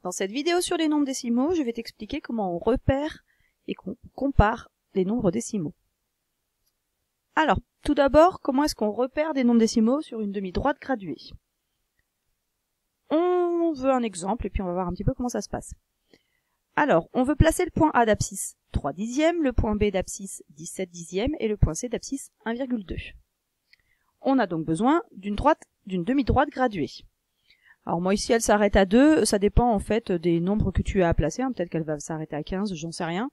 Dans cette vidéo sur les nombres décimaux, je vais t'expliquer comment on repère et qu'on compare les nombres décimaux. Alors, tout d'abord, comment est-ce qu'on repère des nombres décimaux sur une demi-droite graduée? On veut un exemple et puis on va voir un petit peu comment ça se passe. Alors, on veut placer le point A d'abscisse 3 dixièmes, le point B d'abscisse 17 dixièmes et le point C d'abscisse 1,2. On a donc besoin d'une demi-droite graduée. Alors moi ici elle s'arrête à 2, ça dépend en fait des nombres que tu as à placer, hein. Peut-être qu'elle va s'arrêter à 15, j'en sais rien.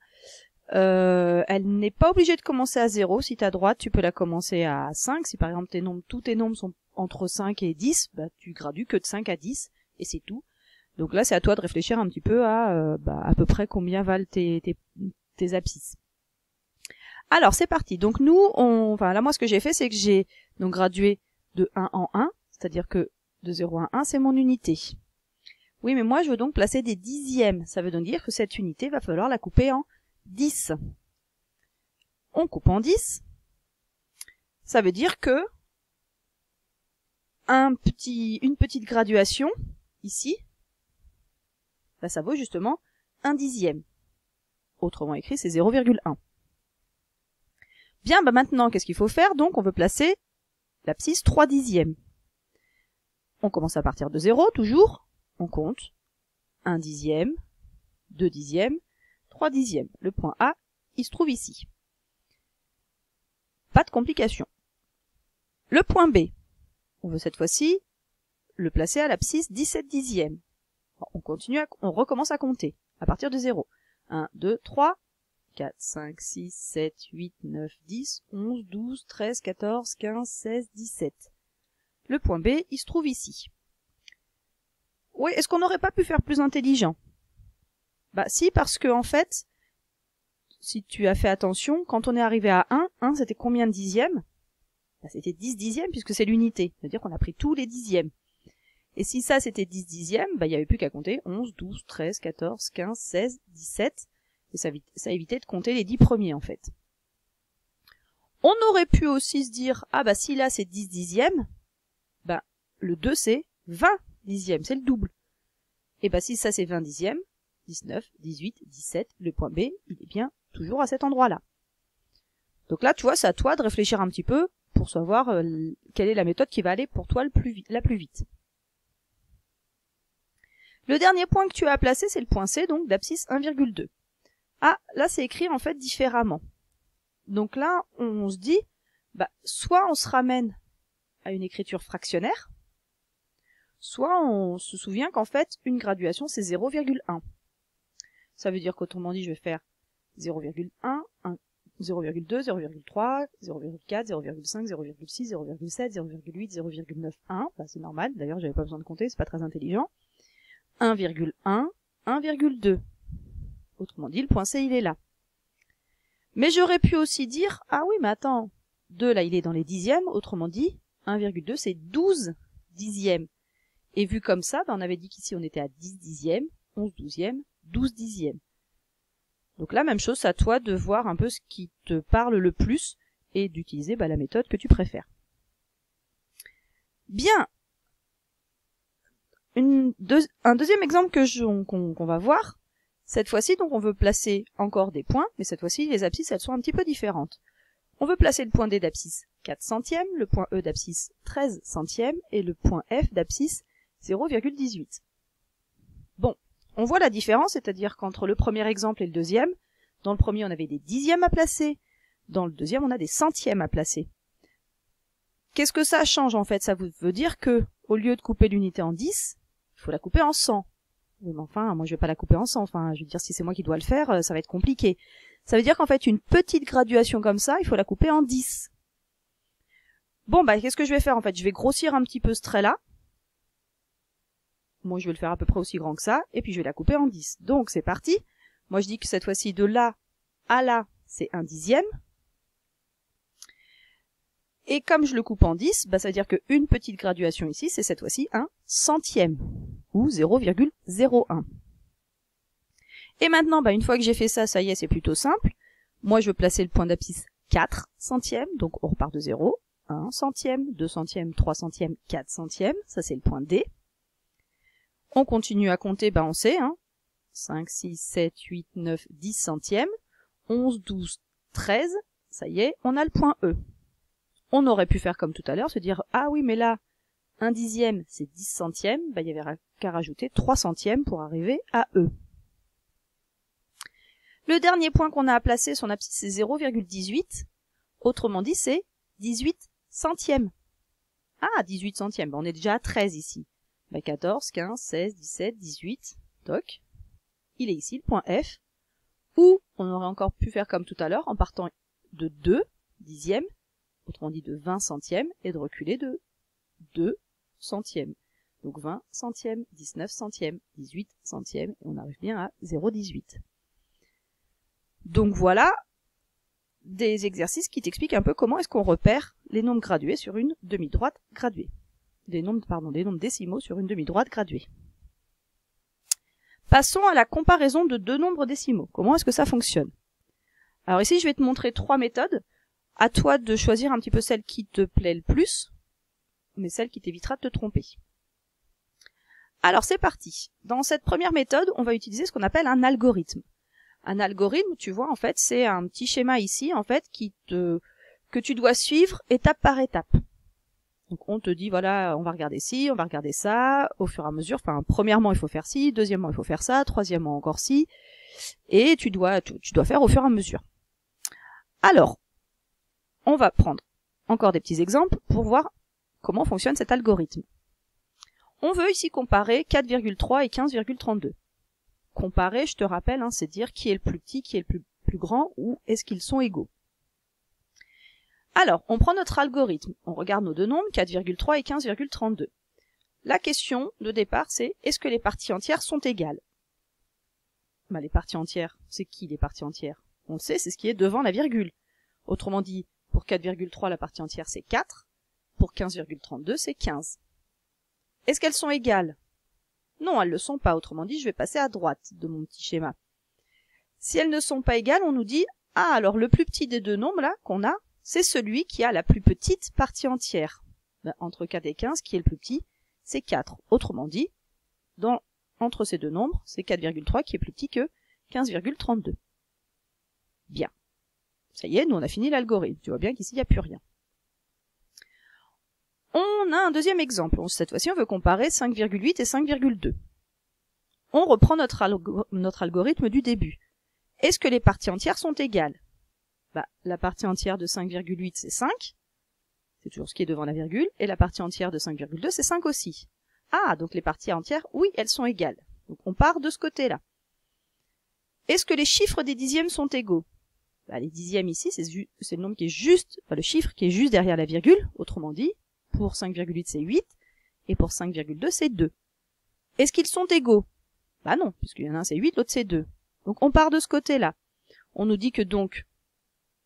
Elle n'est pas obligée de commencer à 0, si tu as droite tu peux la commencer à 5, si par exemple tous tes nombres sont entre 5 et 10, bah, tu gradues que de 5 à 10 et c'est tout. Donc là c'est à toi de réfléchir un petit peu à peu près combien valent tes abscisses. Alors c'est parti, donc là moi ce que j'ai fait c'est que j'ai donc gradué de 1 en 1, c'est-à-dire que de 0 à 1 c'est mon unité. Oui mais moi je veux donc placer des dixièmes, ça veut donc dire que cette unité va falloir la couper en 10. On coupe en 10, ça veut dire que une petite graduation ici, bah, ça vaut justement 1 dixième. Autrement écrit c'est 0,1. Bien, bah maintenant, qu'est-ce qu'il faut faire? Donc, on veut placer l'abscisse 3 dixièmes. On commence à partir de 0, toujours. On compte 1 dixième, 2 dixièmes, 3 dixièmes. Le point A, il se trouve ici. Pas de complication. Le point B, on veut cette fois-ci le placer à l'abscisse 17 dixièmes. On recommence à compter à partir de 0. 1, 2, 3, 4, 5, 6, 7, 8, 9, 10, 11, 12, 13, 14, 15, 16, 17. Le point B, il se trouve ici. Oui, est-ce qu'on n'aurait pas pu faire plus intelligent? Bah si, parce que en fait, si tu as fait attention, quand on est arrivé à 1 c'était combien de dixièmes? Bah, c'était 10 dixièmes puisque c'est l'unité. C'est-à-dire qu'on a pris tous les dixièmes. Et si ça c'était 10 dixièmes, bah il n'y avait plus qu'à compter 11, 12, 13, 14, 15, 16, 17. Et ça évitait de compter les 10 premiers en fait. On aurait pu aussi se dire, ah bah si là c'est 10 dixièmes, bah le 2 c'est 20 dixièmes, c'est le double. Et bah si ça c'est 20 dixièmes, 19, 18, 17, le point B, il est bien toujours à cet endroit-là. Donc là tu vois, c'est à toi de réfléchir un petit peu pour savoir quelle est la méthode qui va aller pour toi la plus vite. Le dernier point que tu as à placer, c'est le point C, donc d'abscisse 1,2. Ah, là c'est écrit en fait différemment. Donc là, on se dit, bah, soit on se ramène à une écriture fractionnaire, soit on se souvient qu'en fait, une graduation c'est 0,1. Ça veut dire qu'autrement dit, je vais faire 0,1, 0,2, 0,3, 0,4, 0,5, 0,6, 0,7, 0,8, 0,9, 1. Bah, c'est normal, d'ailleurs j'avais pas besoin de compter, c'est pas très intelligent. 1,1, 1,2. Autrement dit, le point C, il est là. Mais j'aurais pu aussi dire, ah oui, mais attends, 2 là, il est dans les dixièmes, autrement dit, 1,2 c'est 12 dixièmes. Et vu comme ça, ben, on avait dit qu'ici on était à 10 dixièmes, 11 douzièmes, 12 dixièmes. Donc là, même chose, c'est à toi de voir un peu ce qui te parle le plus et d'utiliser la méthode que tu préfères. Bien. Un deuxième exemple qu'on va voir, cette fois-ci, donc on veut placer encore des points, mais cette fois-ci, les abscisses, elles sont un petit peu différentes. On veut placer le point D d'abscisse 4 centièmes, le point E d'abscisse 13 centièmes et le point F d'abscisse 0,18. Bon, on voit la différence, c'est-à-dire qu'entre le premier exemple et le deuxième, dans le premier, on avait des dixièmes à placer, dans le deuxième, on a des centièmes à placer. Qu'est-ce que ça change en fait? Ça veut dire que, au lieu de couper l'unité en 10, il faut la couper en 100. Oui, mais enfin, moi je vais pas la couper en 100, enfin, je veux dire, si c'est moi qui dois le faire, ça va être compliqué. Ça veut dire qu'en fait, une petite graduation comme ça, il faut la couper en 10. Bon, bah, qu'est-ce que je vais faire en fait? Je vais grossir un petit peu ce trait-là. Moi, je vais le faire à peu près aussi grand que ça, et puis je vais la couper en 10. Donc, c'est parti. Moi, je dis que cette fois-ci, de là à là, c'est 1 dixième. Et comme je le coupe en 10, bah, ça veut dire qu'une petite graduation ici, c'est cette fois-ci 1 centième, ou 0,01. Et maintenant, bah, une fois que j'ai fait ça, ça y est, c'est plutôt simple. Moi, je veux placer le point d'abscisse 4 centièmes, donc on repart de 0. 1 centième, 2 centièmes, 3 centièmes, 4 centièmes, ça c'est le point D. On continue à compter, on sait, 5, 6, 7, 8, 9, 10 centièmes, 11, 12, 13, ça y est, on a le point E. On aurait pu faire comme tout à l'heure, se dire, ah oui, mais là, 1 dixième, c'est 10 centièmes, il y avait qu'à rajouter 3 centièmes pour arriver à E. Le dernier point qu'on a à placer, son abscisse, c'est 0,18. Autrement dit, c'est 18 centièmes. Ah, 18 centièmes, on est déjà à 13 ici. 14, 15, 16, 17, 18, toc. Il est ici, le point F, où on aurait encore pu faire comme tout à l'heure, en partant de 2 dixièmes, autrement dit de 20 centièmes, et de reculer de 2 centièmes. Donc 20 centièmes, 19 centièmes, 18 centièmes, et on arrive bien à 0,18. Donc voilà des exercices qui t'expliquent un peu comment est-ce qu'on repère les nombres gradués sur une demi-droite graduée. Des nombres décimaux sur une demi-droite graduée. Passons à la comparaison de deux nombres décimaux. Comment est-ce que ça fonctionne? Alors ici, je vais te montrer 3 méthodes. À toi de choisir un petit peu celle qui te plaît le plus, mais celle qui t'évitera de te tromper. Alors c'est parti. Dans cette première méthode, on va utiliser ce qu'on appelle un algorithme. Un algorithme, tu vois, en fait, c'est un petit schéma ici, en fait, que tu dois suivre étape par étape. Donc on te dit, voilà, on va regarder ci, on va regarder ça, au fur et à mesure, premièrement il faut faire ci, deuxièmement il faut faire ça, troisièmement encore ci, et tu dois faire au fur et à mesure. Alors, on va prendre encore des petits exemples pour voir comment fonctionne cet algorithme. On veut ici comparer 4,3 et 15,32. Comparer, je te rappelle, c'est dire qui est le plus petit, qui est le plus grand, ou est-ce qu'ils sont égaux. Alors, on prend notre algorithme, on regarde nos deux nombres, 4,3 et 15,32. La question de départ, c'est est-ce que les parties entières sont égales? Les parties entières, c'est qui les parties entières? On le sait, c'est ce qui est devant la virgule. Autrement dit, pour 4,3, la partie entière, c'est 4. Pour 15,32, c'est 15. Est-ce qu'elles sont égales? Non, elles ne le sont pas. Autrement dit, je vais passer à droite de mon petit schéma. Si elles ne sont pas égales, on nous dit, ah, alors le plus petit des deux nombres, là, qu'on a, c'est celui qui a la plus petite partie entière. Entre 4 et 15, qui est le plus petit, c'est 4. Autrement dit, entre ces deux nombres, c'est 4,3 qui est plus petit que 15,32. Bien. Ça y est, nous on a fini l'algorithme. Tu vois bien qu'ici, il n'y a plus rien. On a un deuxième exemple. Cette fois-ci, on veut comparer 5,8 et 5,2. On reprend notre algorithme du début. Est-ce que les parties entières sont égales? La partie entière de 5,8, c'est 5. C'est toujours ce qui est devant la virgule. Et la partie entière de 5,2, c'est 5 aussi. Ah, donc les parties entières, oui, elles sont égales. Donc on part de ce côté-là. Est-ce que les chiffres des dixièmes sont égaux? Les dixièmes ici, c'est le nombre qui est juste, le chiffre qui est juste derrière la virgule. Autrement dit, pour 5,8, c'est 8. Et pour 5,2, c'est 2. Est-ce qu'ils sont égaux? Non, puisqu'il y en a un, c'est 8, l'autre, c'est 2. Donc on part de ce côté-là. On nous dit que donc,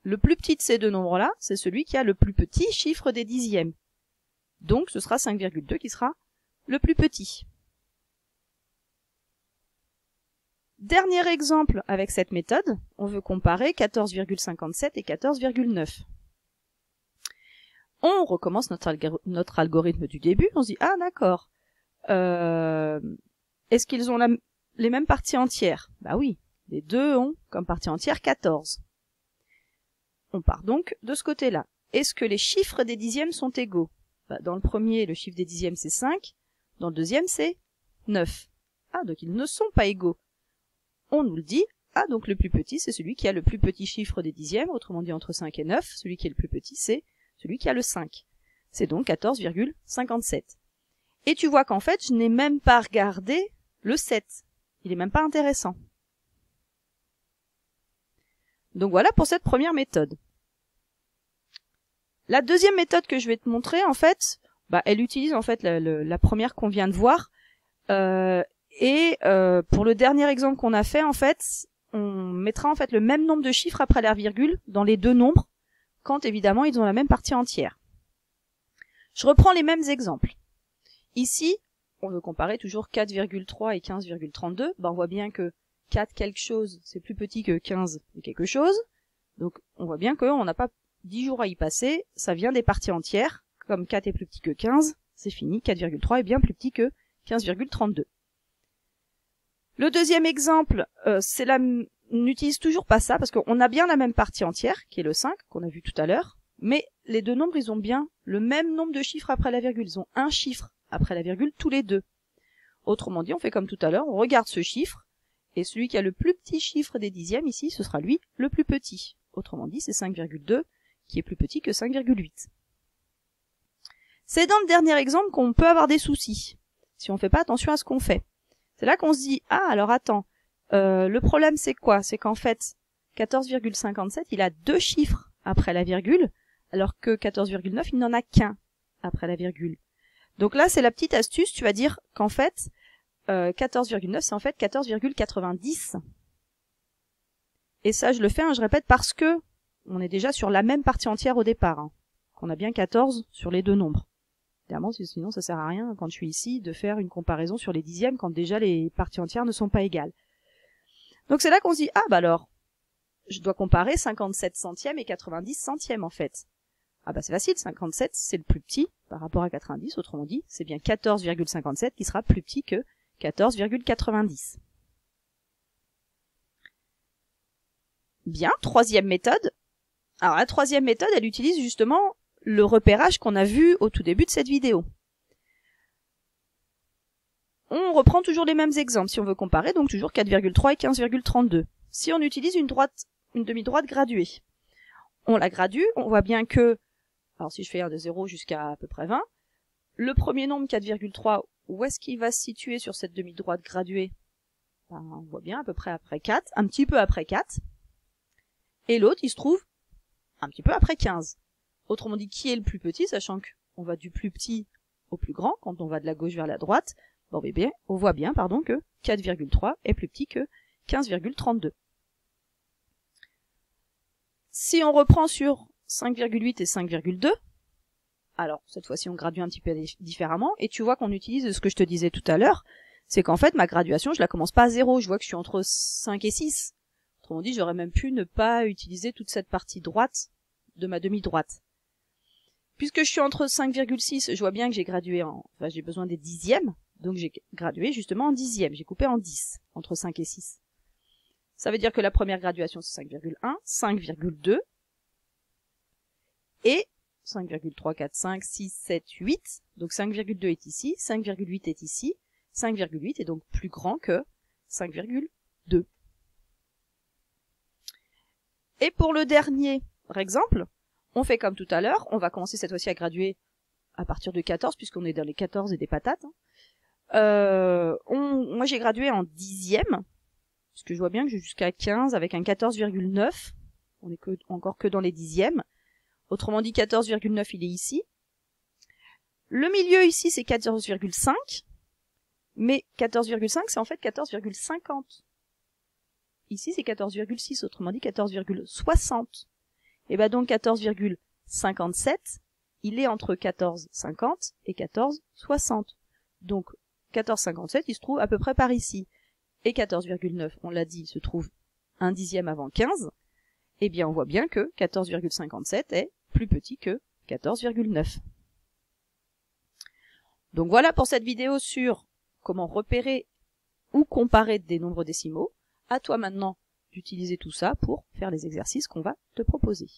le plus petit de ces deux nombres-là, c'est celui qui a le plus petit chiffre des dixièmes. Donc ce sera 5,2 qui sera le plus petit. Dernier exemple avec cette méthode, on veut comparer 14,57 et 14,9. On recommence notre algorithme du début, on se dit, ah d'accord, est-ce qu'ils ont les mêmes parties entières? Oui, les deux ont comme partie entière 14. On part donc de ce côté-là. Est-ce que les chiffres des dixièmes sont égaux? Dans le premier, le chiffre des dixièmes c'est 5, dans le deuxième c'est 9. Ah, donc ils ne sont pas égaux. On nous le dit, ah donc le plus petit c'est celui qui a le plus petit chiffre des dixièmes, autrement dit entre 5 et 9, celui qui est le plus petit c'est celui qui a le 5. C'est donc 14,57. Et tu vois qu'en fait, je n'ai même pas regardé le 7. Il est même pas intéressant. Donc voilà pour cette première méthode. La deuxième méthode que je vais te montrer, en fait, elle utilise en fait la première qu'on vient de voir. Pour le dernier exemple qu'on a fait, en fait, on mettra en fait le même nombre de chiffres après la virgule dans les deux nombres, quand évidemment ils ont la même partie entière. Je reprends les mêmes exemples. Ici, on veut comparer toujours 4,3 et 15,32. On voit bien que 4 quelque chose, c'est plus petit que 15 quelque chose. Donc on voit bien qu'on n'a pas 10 jours à y passer, ça vient des parties entières. Comme 4 est plus petit que 15, c'est fini, 4,3 est bien plus petit que 15,32. Le deuxième exemple, on n'utilise toujours pas ça parce qu'on a bien la même partie entière, qui est le 5, qu'on a vu tout à l'heure, mais les deux nombres, ils ont bien le même nombre de chiffres après la virgule. Ils ont un chiffre après la virgule tous les deux. Autrement dit, on fait comme tout à l'heure, on regarde ce chiffre, et celui qui a le plus petit chiffre des dixièmes ici, ce sera lui le plus petit. Autrement dit, c'est 5,2 qui est plus petit que 5,8. C'est dans le dernier exemple qu'on peut avoir des soucis, si on ne fait pas attention à ce qu'on fait. C'est là qu'on se dit, ah alors attends, le problème c'est quoi? C'est qu'en fait, 14,57, il a deux chiffres après la virgule, alors que 14,9, il n'en a qu'un après la virgule. Donc là, c'est la petite astuce, tu vas dire qu'en fait, 14,9, c'est en fait 14,90. Et ça, je le fais, je répète, parce que on est déjà sur la même partie entière au départ, qu'on a bien 14 sur les deux nombres. Évidemment, sinon ça sert à rien, quand je suis ici, de faire une comparaison sur les dixièmes quand déjà les parties entières ne sont pas égales. Donc c'est là qu'on se dit, ah bah alors, je dois comparer 57 centièmes et 90 centièmes en fait. Ah bah c'est facile, 57 c'est le plus petit par rapport à 90, autrement dit, c'est bien 14,57 qui sera plus petit que 14,90. Bien, troisième méthode. Alors la troisième méthode, elle utilise justement le repérage qu'on a vu au tout début de cette vidéo. On reprend toujours les mêmes exemples si on veut comparer, donc toujours 4,3 et 15,32. Si on utilise une demi-droite graduée, on la gradue, on voit bien que, alors si je fais un de 0 jusqu'à peu près 20, le premier nombre 4,3, où est-ce qu'il va se situer sur cette demi-droite graduée? Ben, on voit bien à peu près après 4, un petit peu après 4, et l'autre il se trouve un petit peu après 15. Autrement dit, qui est le plus petit, sachant qu'on va du plus petit au plus grand, quand on va de la gauche vers la droite, bon, bien, on voit bien que 4,3 est plus petit que 15,32. Si on reprend sur 5,8 et 5,2, alors cette fois-ci on gradue un petit peu différemment, et tu vois qu'on utilise ce que je te disais tout à l'heure, c'est qu'en fait ma graduation, je la commence pas à 0, je vois que je suis entre 5 et 6. Autrement dit, j'aurais même pu ne pas utiliser toute cette partie droite de ma demi-droite. Puisque je suis entre 5,6, je vois bien que j'ai gradué j'ai besoin des dixièmes, donc j'ai gradué justement en dixièmes, j'ai coupé en 10, entre 5 et 6. Ça veut dire que la première graduation c'est 5,1, 5,2, et 5,3, 4, 5, 6, 7, 8, donc 5,2 est ici, 5,8 est ici, 5,8 est donc plus grand que 5,2. Et pour le dernier exemple, on fait comme tout à l'heure, on va commencer cette fois-ci à graduer à partir de 14, puisqu'on est dans les 14 et des patates. Moi j'ai gradué en dixième, parce que je vois bien que j'ai jusqu'à 15 avec un 14,9. On est encore que dans les dixièmes. Autrement dit, 14,9 il est ici. Le milieu ici c'est 14,5. Mais 14,5 c'est en fait 14,50. Ici c'est 14,6, autrement dit 14,60. Et ben donc 14,57, il est entre 14,50 et 14,60. Donc 14,57 il se trouve à peu près par ici. Et 14,9, on l'a dit, se trouve un dixième avant 15. Eh bien on voit bien que 14,57 est plus petit que 14,9. Donc voilà pour cette vidéo sur comment repérer ou comparer des nombres décimaux. À toi maintenant d'utiliser tout ça pour faire les exercices qu'on va te proposer.